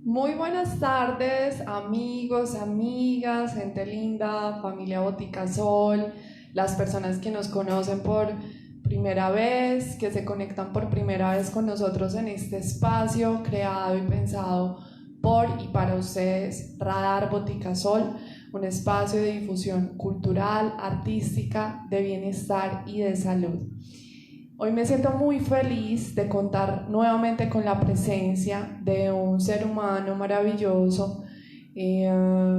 Muy buenas tardes, amigos, amigas, gente linda, familia Botica Sol, las personas que nos conocen por primera vez, que se conectan por primera vez con nosotros en este espacio creado y pensado por y para ustedes, Radar Botica Sol, un espacio de difusión cultural, artística, de bienestar y de salud. Hoy me siento muy feliz de contar nuevamente con la presencia de un ser humano maravilloso,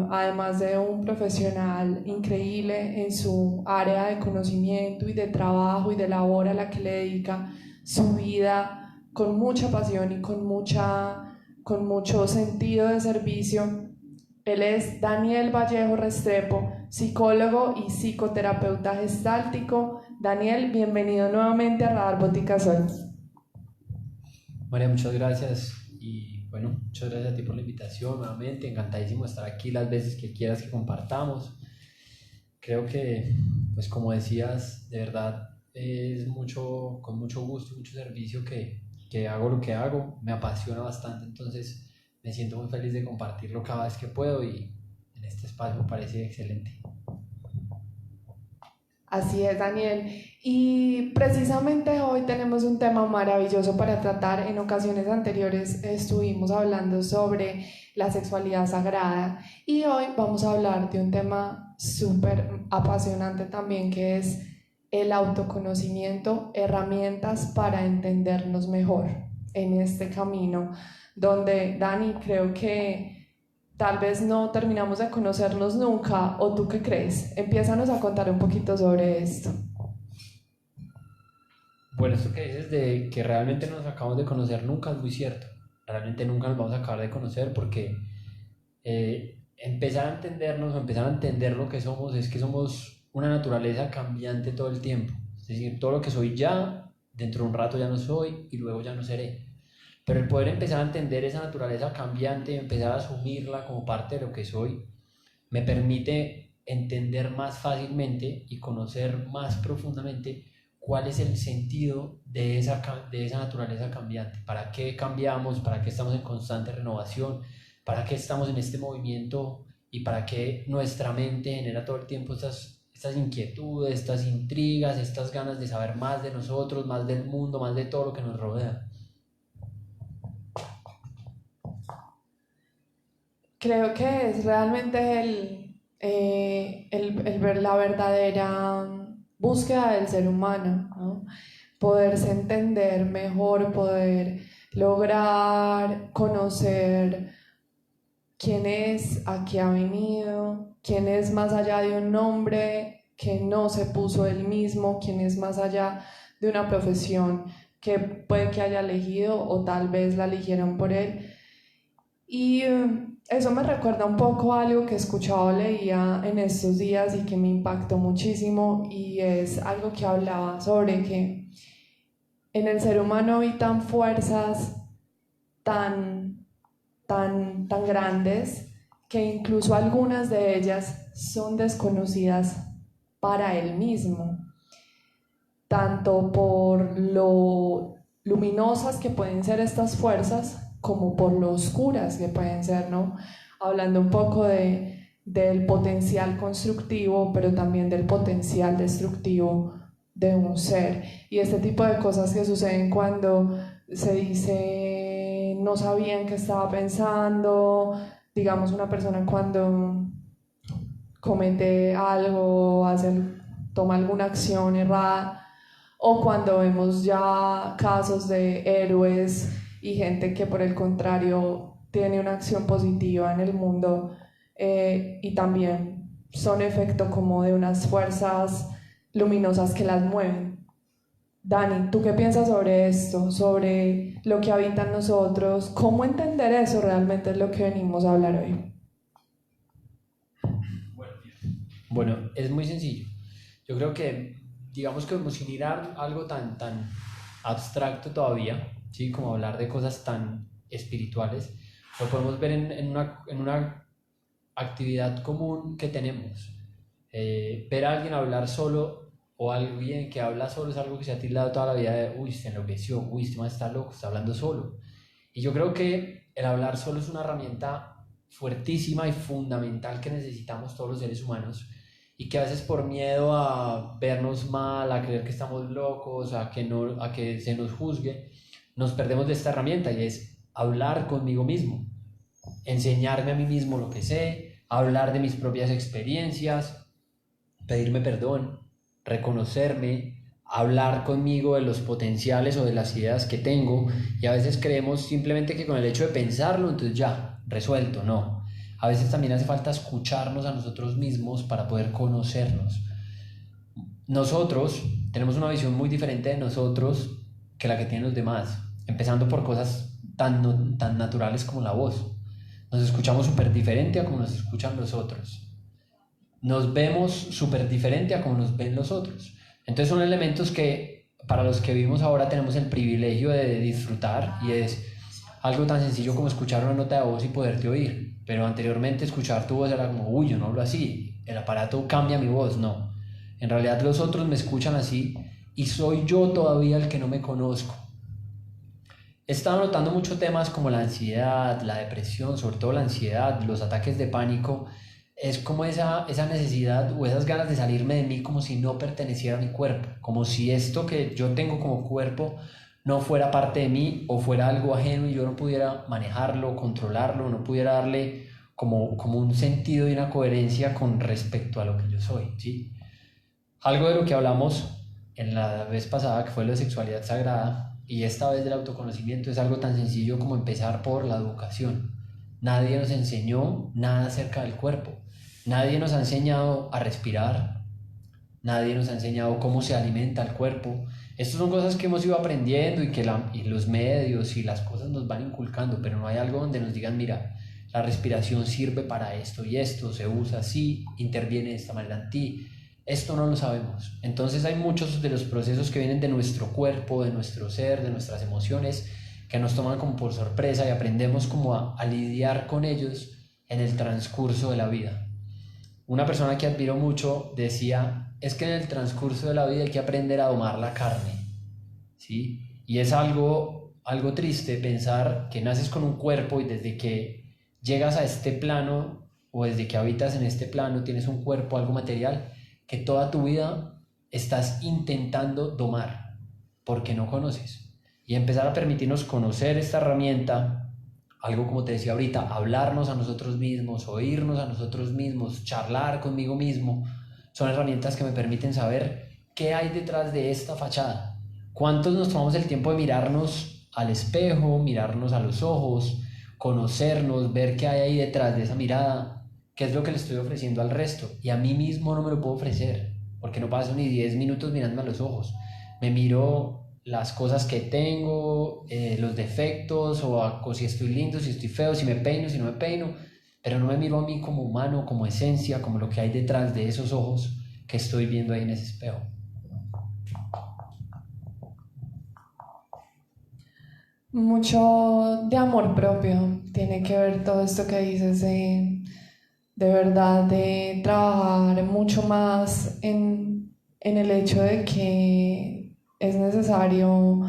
además de un profesional increíble en su área de conocimiento y de trabajo y de labor a la que le dedica su vida con mucha pasión y con mucho sentido de servicio. Él es Daniel Vallejo Restrepo, psicólogo y psicoterapeuta gestáltico. Daniel, bienvenido nuevamente a Radar Botica Sol. María, muchas gracias y bueno, muchas gracias a ti por la invitación nuevamente, encantadísimo de estar aquí las veces que quieras que compartamos. Creo que, pues como decías, de verdad es mucho, con mucho gusto y mucho servicio que hago lo que hago, me apasiona bastante, entonces me siento muy feliz de compartirlo cada vez que puedo y en este espacio me parece excelente. Así es, Daniel. Y precisamente hoy tenemos un tema maravilloso para tratar. En ocasiones anteriores estuvimos hablando sobre la sexualidad sagrada y hoy vamos a hablar de un tema súper apasionante también, que es el autoconocimiento, herramientas para entendernos mejor en este camino, donde Dani, creo que tal vez no terminamos de conocernos nunca. ¿O tú qué crees? Empiézanos a contar un poquito sobre esto. Bueno, esto que dices de que realmente no nos acabamos de conocer nunca es muy cierto. Realmente nunca nos vamos a acabar de conocer porque empezar a entendernos o empezar a entender lo que somos es que somos una naturaleza cambiante todo el tiempo. Es decir, todo lo que soy ya, dentro de un rato ya no soy y luego ya no seré. Pero el poder empezar a entender esa naturaleza cambiante y empezar a asumirla como parte de lo que soy, me permite entender más fácilmente y conocer más profundamente cuál es el sentido de esa naturaleza cambiante, para qué cambiamos, para qué estamos en constante renovación, para qué estamos en este movimiento y para qué nuestra mente genera todo el tiempo estas inquietudes, estas intrigas, estas ganas de saber más de nosotros, más del mundo, más de todo lo que nos rodea. Creo que es realmente la verdadera búsqueda del ser humano, ¿no? Poderse entender mejor, poder lograr conocer quién es, a qué ha venido, quién es más allá de un nombre que no se puso él mismo, quién es más allá de una profesión que puede que haya elegido o tal vez la eligieron por él. Y eso me recuerda un poco a algo que escuchaba o leía en estos días y que me impactó muchísimo, y es algo que hablaba sobre que en el ser humano habitan fuerzas tan, tan grandes que incluso algunas de ellas son desconocidas para él mismo, tanto por lo luminosas que pueden ser estas fuerzas como por lo oscuras que pueden ser, ¿no? Hablando un poco del potencial constructivo, pero también del potencial destructivo de un ser. Y este tipo de cosas que suceden cuando se dice no sabían qué estaba pensando, digamos una persona cuando comete algo, toma alguna acción errada, o cuando vemos ya casos de héroes y gente que por el contrario tiene una acción positiva en el mundo, y también son efecto como de unas fuerzas luminosas que las mueven. Dani, ¿tú qué piensas sobre esto? Sobre lo que habita en nosotros. ¿Cómo entender eso realmente es lo que venimos a hablar hoy? Bueno, es muy sencillo. Yo creo que, digamos que sin ir a algo tan abstracto todavía, ¿sí? Como hablar de cosas tan espirituales, lo podemos ver en una actividad común que tenemos. Ver a alguien hablar solo o alguien que habla solo es algo que se ha tildado toda la vida de, uy, se enloqueció, uy, este man está loco, está hablando solo. Y yo creo que el hablar solo es una herramienta fuertísima y fundamental que necesitamos todos los seres humanos, y que a veces por miedo a vernos mal, a creer que estamos locos, a que se nos juzgue, nos perdemos de esta herramienta, y es hablar conmigo mismo, enseñarme a mí mismo lo que sé, hablar de mis propias experiencias, pedirme perdón, reconocerme, hablar conmigo de los potenciales o de las ideas que tengo. Y a veces creemos simplemente que con el hecho de pensarlo, entonces ya, resuelto. No, a veces también hace falta escucharnos a nosotros mismos para poder conocernos. Nosotros tenemos una visión muy diferente de nosotros que la que tienen los demás, empezando por cosas tan naturales como la voz. Nos escuchamos súper diferente a como nos escuchan los otros. Nos vemos súper diferente a como nos ven los otros. Entonces son elementos que para los que vivimos ahora tenemos el privilegio de disfrutar, y es algo tan sencillo como escuchar una nota de voz y poderte oír. Pero anteriormente escuchar tu voz era como, uy, yo no hablo así, el aparato cambia mi voz. No, en realidad los otros me escuchan así, y soy yo todavía el que no me conozco. He estado notando muchos temas como la ansiedad, la depresión, sobre todo la ansiedad, los ataques de pánico. Es como esa necesidad o esas ganas de salirme de mí, como si no perteneciera a mi cuerpo, como si esto que yo tengo como cuerpo no fuera parte de mí o fuera algo ajeno y yo no pudiera manejarlo, controlarlo, no pudiera darle como un sentido y una coherencia con respecto a lo que yo soy, ¿sí? Algo de lo que hablamos en la vez pasada, que fue lo de sexualidad sagrada, y esta vez del autoconocimiento, es algo tan sencillo como empezar por la educación. Nadie nos enseñó nada acerca del cuerpo. Nadie nos ha enseñado a respirar. Nadie nos ha enseñado cómo se alimenta el cuerpo. Estas son cosas que hemos ido aprendiendo y que y los medios y las cosas nos van inculcando, pero no hay algo donde nos digan, mira, la respiración sirve para esto y esto, se usa así, interviene de esta manera en ti. Esto no lo sabemos. Entonces hay muchos de los procesos que vienen de nuestro cuerpo, de nuestro ser, de nuestras emociones, que nos toman como por sorpresa, y aprendemos como a lidiar con ellos en el transcurso de la vida. Una persona que admiro mucho decía, es que en el transcurso de la vida hay que aprender a domar la carne, ¿sí? Y es algo triste pensar que naces con un cuerpo y desde que llegas a este plano o desde que habitas en este plano tienes un cuerpo, algo material, que toda tu vida estás intentando domar porque no conoces. Y empezar a permitirnos conocer esta herramienta, algo como te decía ahorita, hablarnos a nosotros mismos, oírnos a nosotros mismos, charlar conmigo mismo, son herramientas que me permiten saber qué hay detrás de esta fachada. ¿Cuántos nos tomamos el tiempo de mirarnos al espejo, mirarnos a los ojos, conocernos, ver qué hay ahí detrás de esa mirada? ¿Qué es lo que le estoy ofreciendo al resto? Y a mí mismo no me lo puedo ofrecer, porque no paso ni 10 minutos mirándome a los ojos. Me miro las cosas que tengo, los defectos, o si estoy lindo, si estoy feo, si me peino, si no me peino, pero no me miro a mí como humano, como esencia, como lo que hay detrás de esos ojos que estoy viendo ahí en ese espejo. Mucho de amor propio tiene que ver todo esto que dices de verdad, de trabajar mucho más en el hecho de que es necesario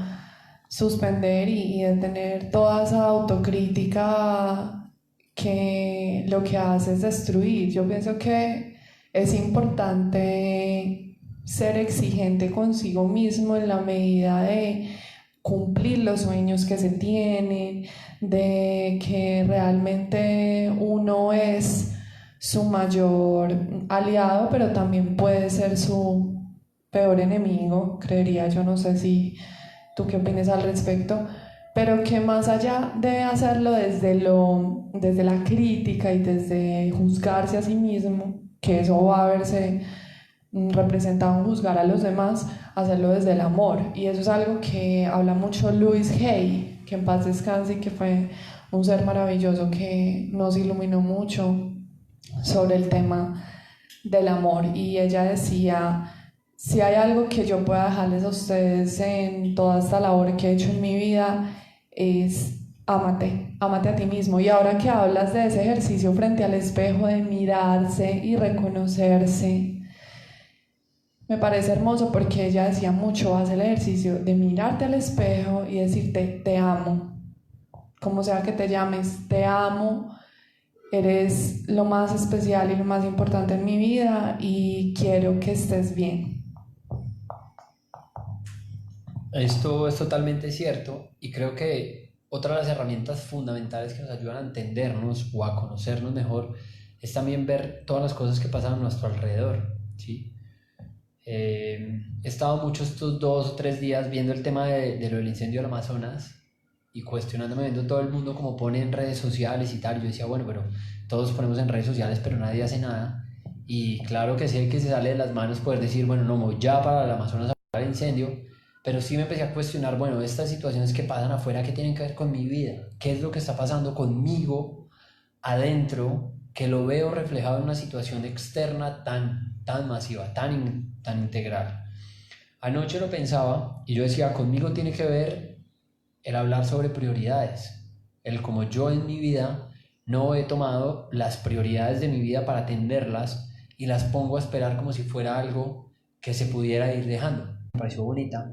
suspender y detener toda esa autocrítica que lo que hace es destruir. Yo pienso que es importante ser exigente consigo mismo en la medida de cumplir los sueños que se tienen, de que realmente uno es su mayor aliado, pero también puede ser su peor enemigo, creería yo. No sé si tú qué opinas al respecto, pero que más allá de hacerlo desde la crítica y desde juzgarse a sí mismo, que eso va a verse representado en juzgar a los demás, hacerlo desde el amor. Y eso es algo que habla mucho Louise Hay, que en paz descanse, y que fue un ser maravilloso que nos iluminó mucho sobre el tema del amor. Y ella decía, si hay algo que yo pueda dejarles a ustedes en toda esta labor que he hecho en mi vida, es ámate a ti mismo. Y ahora que hablas de ese ejercicio frente al espejo, de mirarse y reconocerse, me parece hermoso, porque ella decía mucho, haz el ejercicio de mirarte al espejo y decirte, te amo. como sea que te llames, te amo, eres lo más especial y lo más importante en mi vida y quiero que estés bien. Esto es totalmente cierto y creo que otra de las herramientas fundamentales que nos ayudan a entendernos o a conocernos mejor es también ver todas las cosas que pasan a nuestro alrededor, ¿sí? He estado muchos estos 2 o 3 días viendo el tema de lo del incendio del Amazonas y cuestionándome, viendo todo el mundo como pone en redes sociales y tal. Yo decía, bueno, pero todos ponemos en redes sociales, pero nadie hace nada. Y claro que sí, que se sale de las manos poder decir, bueno, no, voy ya para el Amazonas a apagar el incendio, pero sí me empecé a cuestionar, bueno, estas situaciones que pasan afuera, ¿qué tienen que ver con mi vida? ¿Qué es lo que está pasando conmigo adentro, que lo veo reflejado en una situación externa tan masiva, tan integral? Anoche lo pensaba y yo decía, conmigo tiene que ver el hablar sobre prioridades, el como yo en mi vida no he tomado las prioridades de mi vida para atenderlas y las pongo a esperar como si fuera algo que se pudiera ir dejando. Me pareció bonita.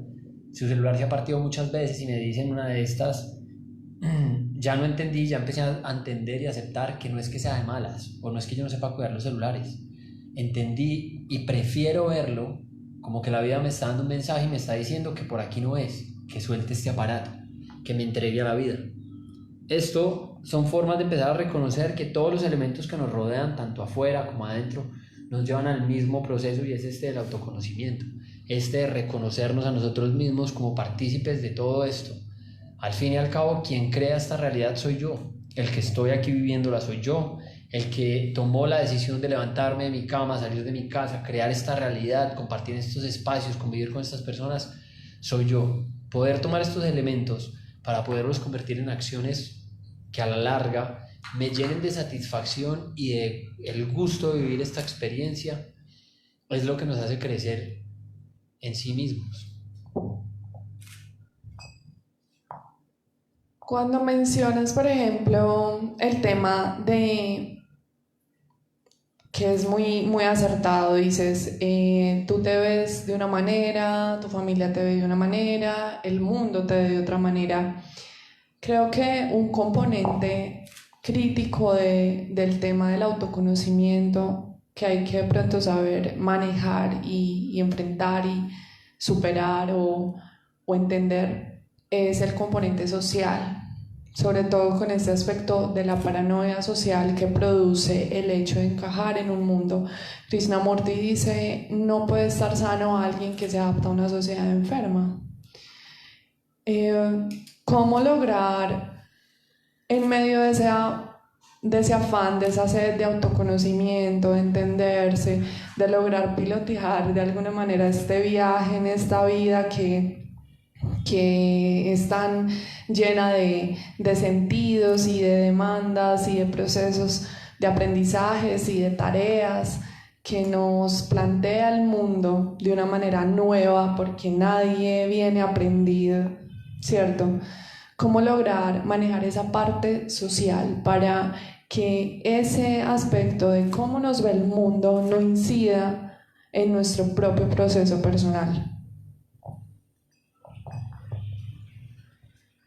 Su celular se ha partido muchas veces y me dicen una de estas, ya no entendí, ya empecé a entender y aceptar que no es que sea de malas o no es que yo no sepa cuidar los celulares. Entendí y prefiero verlo como que la vida me está dando un mensaje y me está diciendo que por aquí no es, que suelte este aparato, que me entregue a la vida. Esto son formas de empezar a reconocer que todos los elementos que nos rodean, tanto afuera como adentro, nos llevan al mismo proceso y es este del autoconocimiento, este de reconocernos a nosotros mismos como partícipes de todo esto. Al fin y al cabo, quien crea esta realidad soy yo, el que estoy aquí viviéndola soy yo, el que tomó la decisión de levantarme de mi cama, salir de mi casa, crear esta realidad, compartir estos espacios, convivir con estas personas, soy yo. Poder tomar estos elementos para poderlos convertir en acciones que a la larga me llenen de satisfacción y de el gusto de vivir esta experiencia es lo que nos hace crecer en sí mismos. Cuando mencionas, por ejemplo, el tema de que es muy acertado, dices, tú te ves de una manera, tu familia te ve de una manera, el mundo te ve de otra manera. Creo que un componente crítico del tema del autoconocimiento que hay que de pronto saber manejar y enfrentar y superar o entender es el componente social, sobre todo con este aspecto de la paranoia social que produce el hecho de encajar en un mundo. Krishnamurti dice, no puede estar sano alguien que se adapta a una sociedad enferma. ¿Cómo lograr en medio de ese afán, de esa sed de autoconocimiento, de entenderse, de lograr pilotear de alguna manera este viaje en esta vida que es tan llena de sentidos y de demandas y de procesos de aprendizajes y de tareas que nos plantea el mundo de una manera nueva porque nadie viene aprendido, ¿cierto? ¿Cómo lograr manejar esa parte social para que ese aspecto de cómo nos ve el mundo no incida en nuestro propio proceso personal?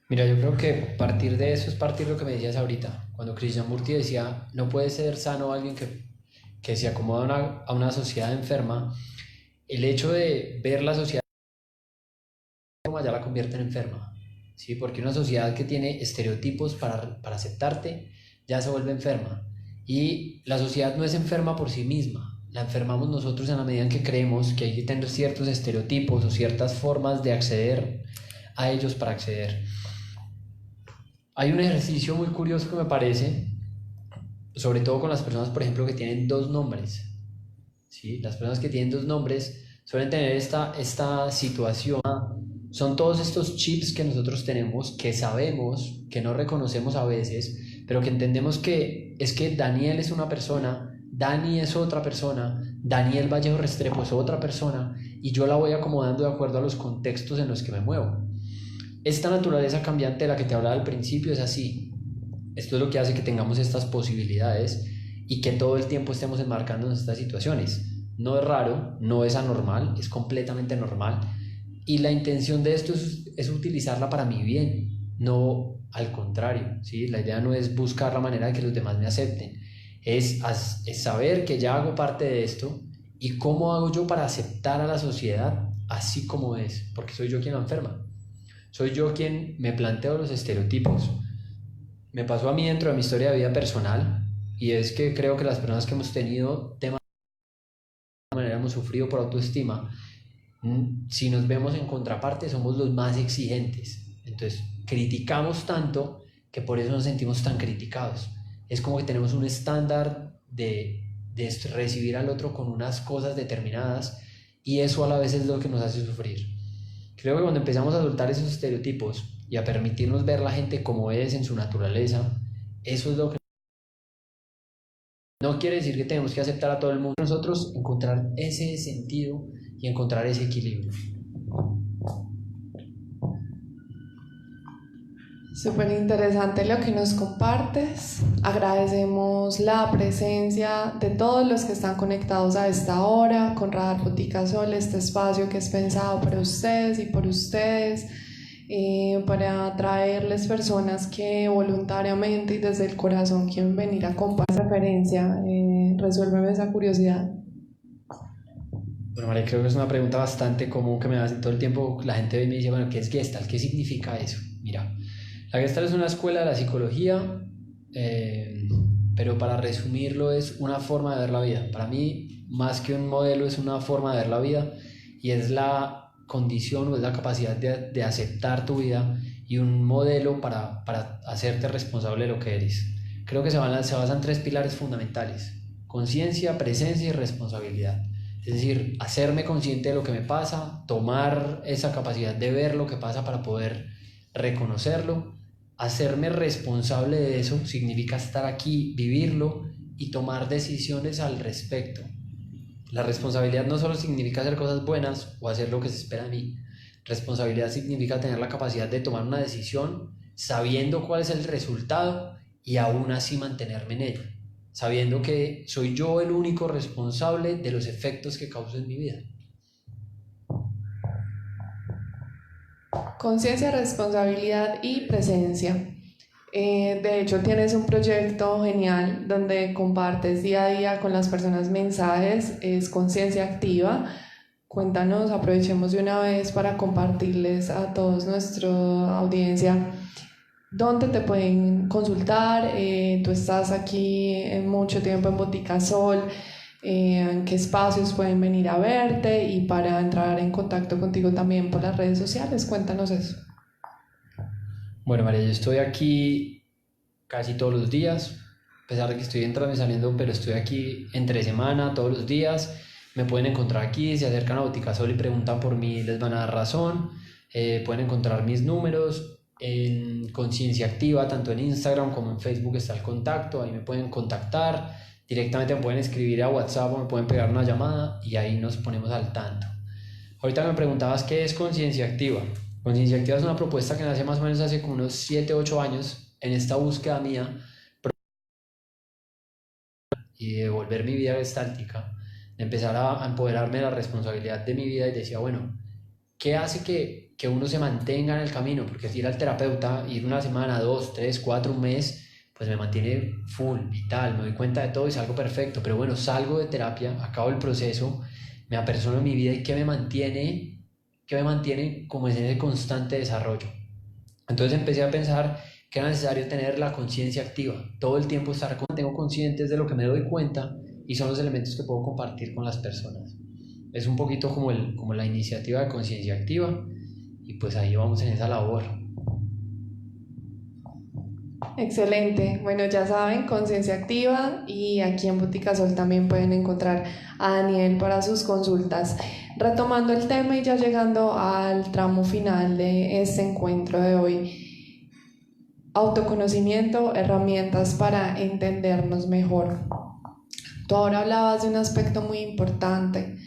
Mira, yo creo que partir de eso es partir de lo que me decías ahorita, cuando Krishnamurti decía, no puede ser sano alguien que se acomoda a una sociedad enferma. El hecho de ver la sociedad enferma ya la convierte en enferma, ¿sí? Porque una sociedad que tiene estereotipos para aceptarte ya se vuelve enferma. Y la sociedad no es enferma por sí misma, la enfermamos nosotros en la medida en que creemos que hay que tener ciertos estereotipos o ciertas formas de acceder a ellos para acceder. Hay un ejercicio muy curioso que me parece, sobre todo con las personas, por ejemplo, que tienen dos nombres, ¿sí? Las personas que tienen dos nombres suelen tener esta situación. Son todos estos chips que nosotros tenemos, que sabemos, que no reconocemos a veces, pero que entendemos que es que Daniel es una persona, Dani es otra persona, Daniel Vallejo Restrepo es otra persona, y yo la voy acomodando de acuerdo a los contextos en los que me muevo. Esta naturaleza cambiante de la que te hablaba al principio es así. Esto es lo que hace que tengamos estas posibilidades y que todo el tiempo estemos enmarcándonos en estas situaciones. No es raro, no es anormal, es completamente normal. Y la intención de esto es utilizarla para mi bien, no al contrario, ¿sí? La idea no es buscar la manera de que los demás me acepten, es saber que ya hago parte de esto y cómo hago yo para aceptar a la sociedad así como es, porque soy yo quien la enferma, soy yo quien me planteo los estereotipos. Me pasó a mí dentro de mi historia de vida personal y es que creo que las personas que hemos tenido temas de manera hemos sufrido por autoestima, si nos vemos en contraparte somos los más exigentes, entonces criticamos tanto que por eso nos sentimos tan criticados. Es como que tenemos un estándar de recibir al otro con unas cosas determinadas y eso a la vez es lo que nos hace sufrir. Creo que cuando empezamos a soltar esos estereotipos y a permitirnos ver la gente como es en su naturaleza, eso es lo que no quiere decir que tenemos que aceptar a todo el mundo. Nosotros encontrar ese sentido y encontrar ese equilibrio. Súper interesante lo que nos compartes. Agradecemos la presencia de todos los que están conectados a esta hora con Radar Boticasol, este espacio que es pensado para ustedes y por ustedes, para traerles personas que voluntariamente y desde el corazón quieren venir a compartir referencia. Resuélveme esa curiosidad. Bueno, María, creo que es una pregunta bastante común que me hacen todo el tiempo. La gente ve y me dice, bueno, ¿qué es Gestalt? ¿Qué significa eso? Mira, la Gestalt es una escuela de la psicología, pero para resumirlo es una forma de ver la vida. Para mí, más que un modelo, es una forma de ver la vida y es la condición o es la capacidad de aceptar tu vida y un modelo para hacerte responsable de lo que eres. Creo que se basa en tres pilares fundamentales: conciencia, presencia y responsabilidad. Es decir, hacerme consciente de lo que me pasa, tomar esa capacidad de ver lo que pasa para poder reconocerlo, hacerme responsable de eso, significa estar aquí, vivirlo y tomar decisiones al respecto. La responsabilidad no solo significa hacer cosas buenas o hacer lo que se espera de mí. Responsabilidad significa tener la capacidad de tomar una decisión sabiendo cuál es el resultado y aún así mantenerme en ella, sabiendo que soy yo el único responsable de los efectos que causo en mi vida. Conciencia, responsabilidad y presencia. De hecho, tienes un proyecto genial donde compartes día a día con las personas mensajes, es Conciencia Activa. Cuéntanos, aprovechemos de una vez para compartirles a todos nuestra audiencia dónde te pueden consultar. Tú estás aquí en mucho tiempo en Boticasol, en qué espacios pueden venir a verte y para entrar en contacto contigo también por las redes sociales. Cuéntanos eso. Bueno, María, yo estoy aquí casi todos los días, a pesar de que estoy entrando y saliendo, pero estoy aquí entre semana, todos los días. Me pueden encontrar aquí, se acercan a Boticasol y preguntan por mí, les van a dar razón. Pueden encontrar mis números en Conciencia Activa, tanto en Instagram como en Facebook está el contacto, ahí me pueden contactar, directamente me pueden escribir a WhatsApp o me pueden pegar una llamada y ahí nos ponemos al tanto. Ahorita me preguntabas qué es Conciencia Activa. Conciencia Activa es una propuesta que nace más o menos hace como unos 7, 8 años en esta búsqueda mía y de volver mi vida gestáltica, de empezar a empoderarme de la responsabilidad de mi vida y decía, bueno, ¿qué hace que uno se mantenga en el camino? Porque si ir al terapeuta, ir una semana, 2, 3, 4, un mes, pues me mantiene full, vital, me doy cuenta de todo y salgo perfecto, pero bueno, salgo de terapia, acabo el proceso, me apersono en mi vida y ¿qué me mantiene como en ese constante desarrollo? Entonces empecé a pensar que era necesario tener la conciencia activa, todo el tiempo tengo conscientes de lo que me doy cuenta y son los elementos que puedo compartir con las personas. Es un poquito como la iniciativa de conciencia activa y pues ahí vamos en esa labor. Excelente. Bueno, ya saben, Conciencia Activa y aquí en Boticasol también pueden encontrar a Daniel para sus consultas. Retomando el tema y ya llegando al tramo final de este encuentro de hoy. Autoconocimiento, herramientas para entendernos mejor. Tú ahora hablabas de un aspecto muy importante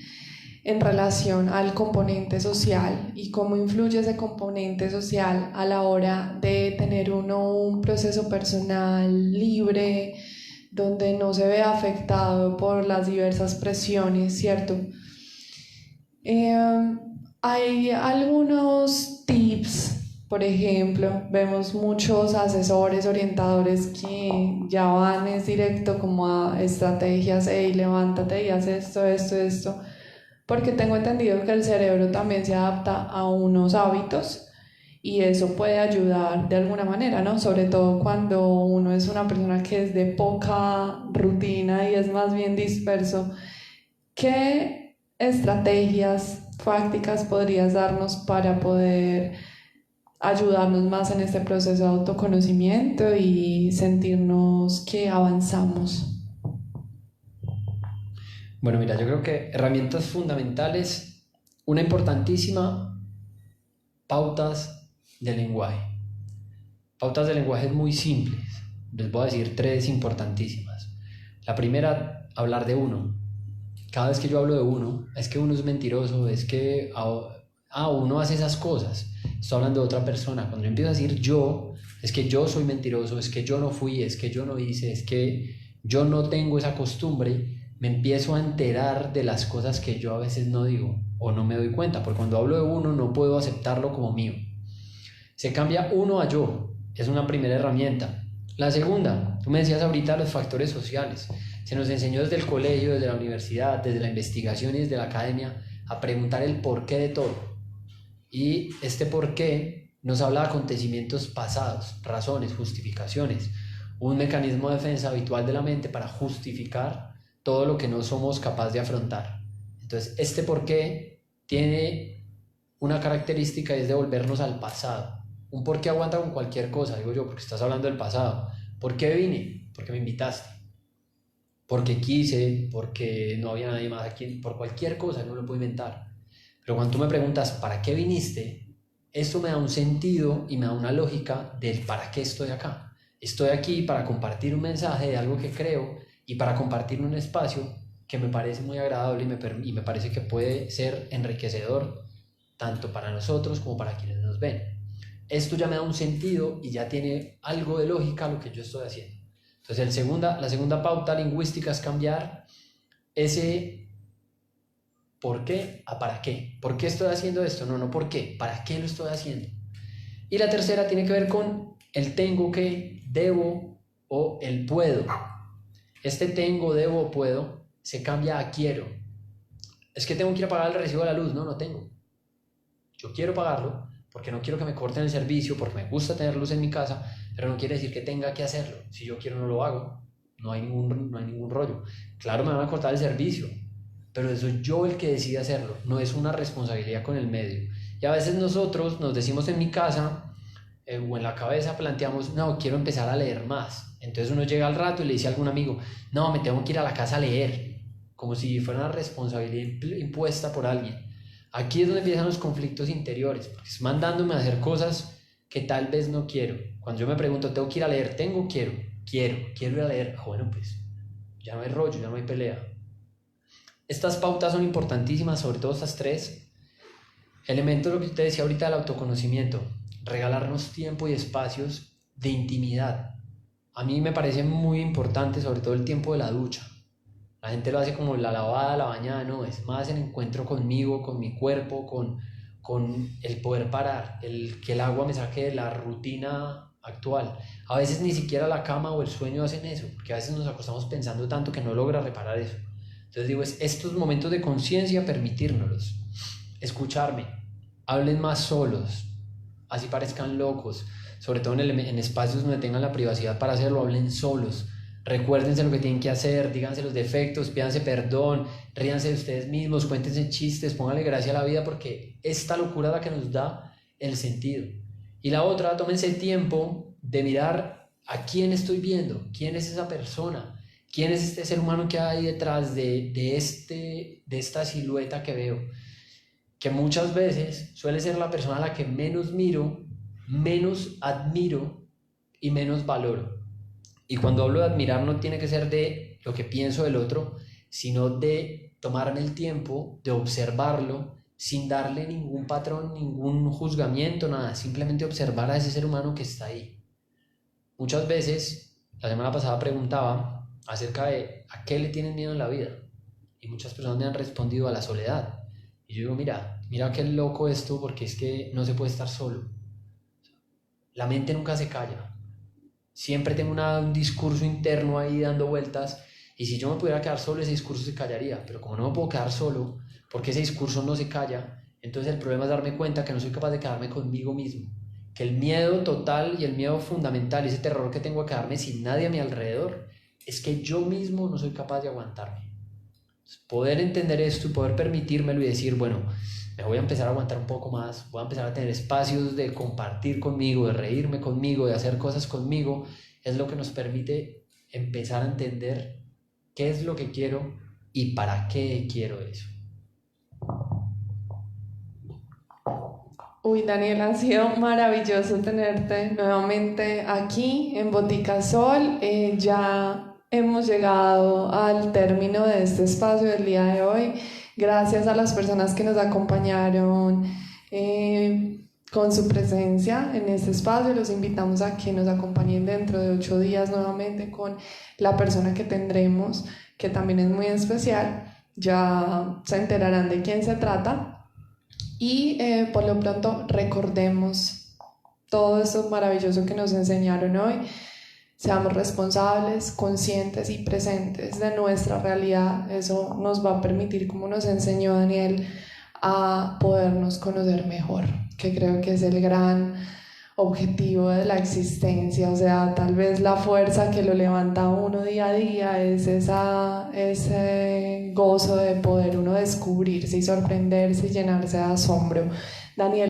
en relación al componente social y cómo influye ese componente social a la hora de tener uno un proceso personal libre, donde no se ve afectado por las diversas presiones, ¿cierto? Hay algunos tips Por ejemplo, vemos muchos asesores, orientadores que ya van es directo como a estrategias, hey, levántate y haz esto, esto, esto, porque tengo entendido que el cerebro también se adapta a unos hábitos y eso puede ayudar de alguna manera, ¿no? Sobre todo cuando uno es una persona que es de poca rutina y es más bien disperso. ¿Qué estrategias prácticas podrías darnos para poder ayudarnos más en este proceso de autoconocimiento y sentirnos que avanzamos? Bueno, mira, yo creo que herramientas fundamentales, una importantísima, pautas de lenguaje. Pautas de lenguaje muy simples. Les voy a decir tres importantísimas. La primera, hablar de uno. Cada vez que yo hablo de uno, es que uno es mentiroso, es que uno hace esas cosas. Estoy hablando de otra persona. Cuando yo empiezo a decir yo, es que yo soy mentiroso, es que yo no fui, es que yo no hice, es que yo no tengo esa costumbre. Me empiezo a enterar de las cosas que yo a veces no digo o no me doy cuenta, porque cuando hablo de uno no puedo aceptarlo como mío. Se cambia uno a yo, es una primera herramienta. La segunda, tú me decías ahorita los factores sociales. Se nos enseñó desde el colegio, desde la universidad, desde la investigación y desde la academia a preguntar el porqué de todo. Y este porqué nos habla de acontecimientos pasados, razones, justificaciones, un mecanismo de defensa habitual de la mente para justificar todo lo que no somos capaces de afrontar. Entonces, este porqué tiene una característica y es devolvernos al pasado. Un porqué aguanta con cualquier cosa, digo yo, porque estás hablando del pasado. ¿Por qué vine? Porque me invitaste. Porque quise, porque no había nadie más aquí, por cualquier cosa, no lo puedo inventar. Pero cuando tú me preguntas, ¿para qué viniste? Esto me da un sentido y me da una lógica del para qué estoy acá. Estoy aquí para compartir un mensaje de algo que creo y para compartir un espacio que me parece muy agradable y me parece que puede ser enriquecedor tanto para nosotros como para quienes nos ven. Esto ya me da un sentido y ya tiene algo de lógica a lo que yo estoy haciendo. Entonces la segunda pauta lingüística es cambiar ese ¿por qué? ¿A para qué? ¿Por qué estoy haciendo esto? No ¿por qué? ¿Para qué lo estoy haciendo? Y la tercera tiene que ver con el tengo que, debo o el puedo. Este tengo, debo o puedo se cambia a quiero. Es que tengo que ir a pagar el recibo de la luz. No tengo. Yo quiero pagarlo porque no quiero que me corten el servicio, porque me gusta tener luz en mi casa, pero no quiere decir que tenga que hacerlo. Si yo quiero no lo hago. No hay ningún rollo. Claro, me van a cortar el servicio, pero soy yo el que decide hacerlo, no es una responsabilidad con el medio. Y a veces nosotros nos decimos en mi casa o en la cabeza planteamos, no, quiero empezar a leer más. Entonces uno llega al rato y le dice a algún amigo, no, me tengo que ir a la casa a leer, como si fuera una responsabilidad impuesta por alguien. Aquí es donde empiezan los conflictos interiores, porque es mandándome a hacer cosas que tal vez no quiero. Cuando yo me pregunto, tengo que ir a leer, quiero ir a leer, bueno, pues ya no hay rollo, ya no hay pelea. Estas pautas son importantísimas, sobre todo estas tres elementos, lo que te decía ahorita del autoconocimiento, regalarnos tiempo y espacios de intimidad. A mí me parece muy importante, sobre todo el tiempo de la ducha. La gente lo hace como la lavada, la bañada, no, es más el encuentro conmigo, con mi cuerpo, con el poder parar, que el agua me saque de la rutina actual. A veces ni siquiera la cama o el sueño hacen eso, porque a veces nos acostamos pensando tanto que no logra reparar eso. Entonces digo, es estos momentos de conciencia permitírnoslos, escucharme, hablen más solos, así parezcan locos, sobre todo en espacios donde tengan la privacidad para hacerlo, hablen solos, recuérdense lo que tienen que hacer, díganse los defectos, pídanse perdón, ríanse de ustedes mismos, cuéntense chistes, pónganle gracia a la vida porque esta locura es la que nos da el sentido. Y la otra, tómense el tiempo de mirar a quién estoy viendo, quién es esa persona, quién es este ser humano que hay detrás de esta silueta que veo, que muchas veces suele ser la persona a la que menos miro, menos admiro y menos valoro. Y cuando hablo de admirar no tiene que ser de lo que pienso del otro, sino de tomarme el tiempo de observarlo sin darle ningún patrón, ningún juzgamiento, nada, simplemente observar a ese ser humano que está ahí. Muchas veces, la semana pasada preguntaba acerca de a qué le tienen miedo en la vida y muchas personas me han respondido a la soledad. Y yo digo, mira qué loco esto porque es que no se puede estar solo. O la mente nunca se calla. Siempre tengo un discurso interno ahí dando vueltas, y si yo me pudiera quedar solo, ese discurso se callaría, pero como no me puedo quedar solo, porque ese discurso no se calla, entonces el problema es darme cuenta que no soy capaz de quedarme conmigo mismo, que el miedo total y el miedo fundamental, ese terror que tengo a quedarme sin nadie a mi alrededor, es que yo mismo no soy capaz de aguantarme. Poder entender esto y poder permitírmelo y decir, bueno, me voy a empezar a aguantar un poco más, voy a empezar a tener espacios de compartir conmigo, de reírme conmigo, de hacer cosas conmigo, es lo que nos permite empezar a entender qué es lo que quiero y para qué quiero eso. Uy, Daniel, ha sido maravilloso tenerte nuevamente aquí en Botica Sol. Ya hemos llegado al término de este espacio del día de hoy. Gracias a las personas que nos acompañaron con su presencia en este espacio. Los invitamos a que nos acompañen dentro de 8 días nuevamente con la persona que tendremos, que también es muy especial. Ya se enterarán de quién se trata. Y por lo pronto recordemos todo esto maravilloso que nos enseñaron hoy. Seamos responsables, conscientes y presentes de nuestra realidad. Eso nos va a permitir, como nos enseñó Daniel, a podernos conocer mejor, que creo que es el gran objetivo de la existencia. O sea, tal vez la fuerza que lo levanta a uno día a día es ese gozo de poder uno descubrirse y sorprenderse y llenarse de asombro. Daniel.